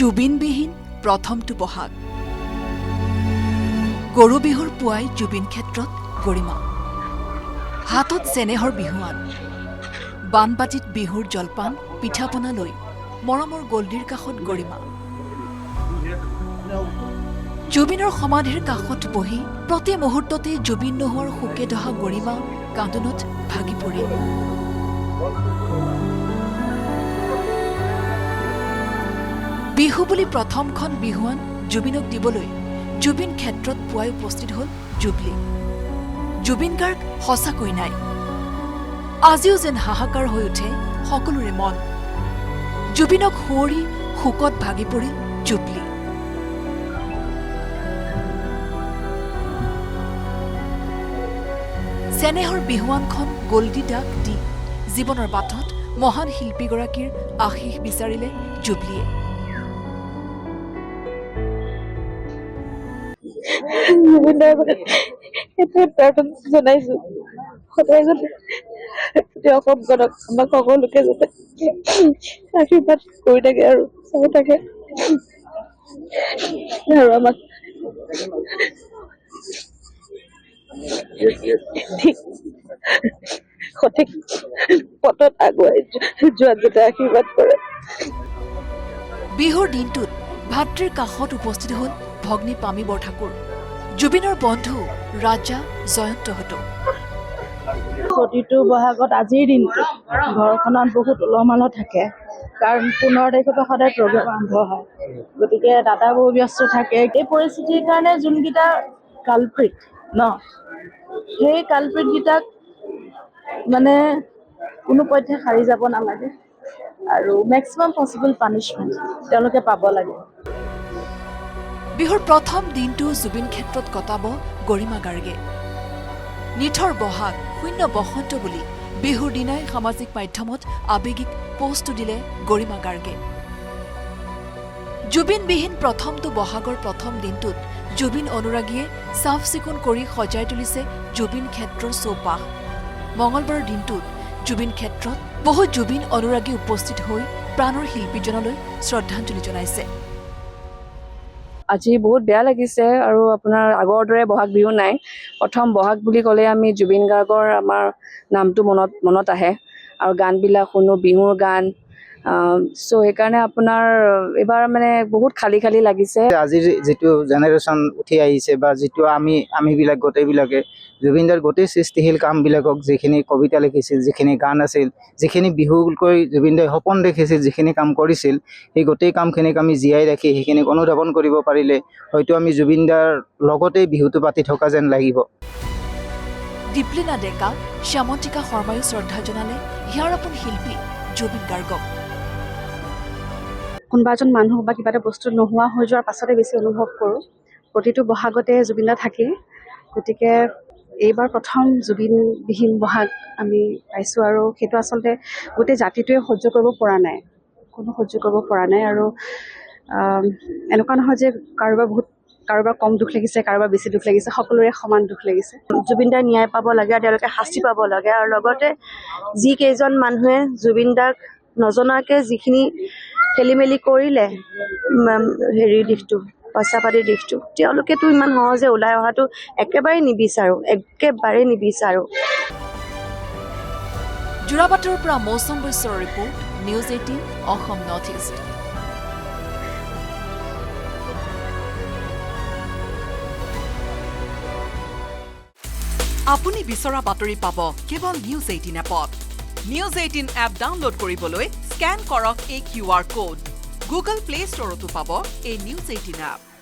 জুবিনবিহীন প্ৰথমটো বহাগ গৰু বিহুৰ পুৱাই জুবিন ক্ষেত্ৰত গৰিমা হাতত চেনেহৰ বিহুৱান বানবাটিত বিহুৰ জলপান পিঠাপনা লৈ মৰমৰ গল্ডিৰ কাষত গৰিমা জুবিনৰ সমাধিৰ কাষত বহি প্ৰতি মুহূৰ্ততে জুবিন নোহোৱাৰ শোকে দহা গৰিমা কান্দোনত ভাগি পৰিল বিহু বুলি প্ৰথমখন বিহুৱান জুবিনক দিবলৈ জুবিন ক্ষেত্ৰত পুৱাই উপস্থিত হ'ল জুবলি জুবিন গাৰ্গ সঁচাকৈ নাই আজিও যেন হাহাকাৰ হৈ উঠে সকলোৰে মন জুবিনক সুঁৱৰি শোকত ভাগি পৰিল জুবলি চেনেহৰ বিহুৱানখন গল্ডি দাগ দি জীৱনৰ বাটত মহান শিল্পীগৰাকীৰ আশীষ বিচাৰিলে জুবলিয়ে জুবিনদাৰ আগতে সেইটোৱে প্ৰাৰ্থনা জনাইছো সদায় যাতে অসমখনক আমাক সকলোকে যাতে আশীৰ্বাদ কৰি থাকে আৰু চাই থাকে আৰু আমাক সঠিক পথত আগুৱাই যোৱাত যাতে আশীৰ্বাদ কৰে বিহুৰ দিনটোত ভাতৃৰ কাষত উপস্থিত হ'ল ভগ্নী পামী বৰঠাকুৰ জুবিনৰ বন্ধু ৰাজা জয়ন্তহঁতো প্ৰতিটো বহাগত আজিৰ দিনটো ঘৰখনত বহুত উলহ-মালহ থাকে কাৰণ 15 তাৰিখৰ পৰা সদায় প্ৰগ্ৰেম আৰম্ভ হয় গতিকে দাদা বহু ব্যস্ত থাকে এই পৰিস্থিতিৰ কাৰণে যোনকেইটা কালপ্ৰিট সেই কালপ্ৰিটকেইটাক মানে কোনো পধ্যে সাৰি যাব নালাগে আৰু মেক্সিমাম পচিবল পানিছমেণ্ট তেওঁলোকে পাব লাগে বিহুৰ প্ৰথম দিনটো জুবিন ক্ষেত্ৰত কটাব গৰিমা গাৰ্গে নিঠৰ বহাগ শূন্য বসন্ত বুলি বিহুৰ দিনাই সামাজিক মাধ্যমত আৱেগিক পোষ্ট দিলে গৰিমা গাৰ্গে জুবিনবিহীন প্ৰথমটো বহাগৰ প্ৰথম দিনটোত জুবিন অনুৰাগীয়ে চাফ চিকুণ কৰি সজাই তুলিছে জুবিন ক্ষেত্ৰৰ চৌপাশ মঙলবাৰৰ দিনটোত জুবিন ক্ষেত্ৰত বহু জুবিন অনুৰাগী উপস্থিত হৈ প্ৰাণৰ শিল্পীজনলৈ শ্ৰদ্ধাঞ্জলি জনাইছে আজি বহুত বেয়া লাগিছে আৰু আপোনাৰ আগৰ দৰে বহাগ বিহু নাই প্ৰথম বহাগ বুলি ক'লে আমি জুবিন গাৰ্গৰ আমাৰ নামটো মনত আহে আৰু গানবিলাক শুনো বিহুৰ গান সো সেইকাৰণে আপোনাৰ এবাৰ মানে বহুত খালি লাগিছে আজিৰ যেটো জেনাৰেশ্যন উঠি আহিছে বা যেটো আমিবিলাক গোটেইবিলাকে জুবিনদাৰ গোটেই সৃষ্টিশীল কামবিলাকক যিখিনি কবিতা লিখিছিল যিখিনি গান আছিল যিখিনি বিহুকৈ জুবিনদাই সপোন দেখিছিল যিখিনি কাম কৰিছিল সেই গোটেই কামখিনিক আমি জীয়াই ৰাখি সেইখিনিক অনুধাৱন কৰিব পাৰিলে হয়তো আমি জুবিনদাৰ লগতে বিহুটো পাতি থকা যেন লাগিব দীপলিনা ডেকা শ্যামন্তিকা শৰ্মায়ো শ্ৰদ্ধা জনালে হিয়াৰ আপোন শিল্পী জুবিন গাৰ্গক কোনোবা এজন মানুহ বা কিবা এটা বস্তু নোহোৱা হৈ যোৱাৰ পাছতে বেছি অনুভৱ কৰোঁ প্ৰতিটো বহাগতে জুবিনদা থাকে গতিকে এইবাৰ প্ৰথম জুবিনবিহীন বহাগ আমি পাইছোঁ আৰু সেইটো আচলতে গোটেই জাতিটোৱে সহ্য কৰিব পৰা নাই আৰু এনেকুৱা নহয় যে কাৰোবাৰ কম দুখ লাগিছে কাৰোবাৰ বেছি দুখ লাগিছে সকলোৰে সমান দুখ লাগিছে জুবিনদাৰ ন্যায় পাব লাগে আৰু তেওঁলোকে শাস্তি পাব লাগে আৰু লগতে যিকেইজন মানুহে জুবিনদাক নজনাকৈ যিখিনি খেলিমেলি কৰিলে দিশটো পইচা পাতিৰ দিশটো তেওঁলোকেতো ইমান সহজে ওলাই অহাটো একেবাৰে নিবিচাৰো যোৰাবাটৰ পৰা মৌচম বৈশ্যৰ report news 18 Assam north east আপুনি বিচৰা বাতৰি পাব কেৱল নিউজ 18 এপত নিউজ 18 এপ ডাউনলোড কৰিবলৈ স্কেন কৰক এই QR কোড গুগল প্লে ষ্টৰতো পাব এই নিউজ 18 এপ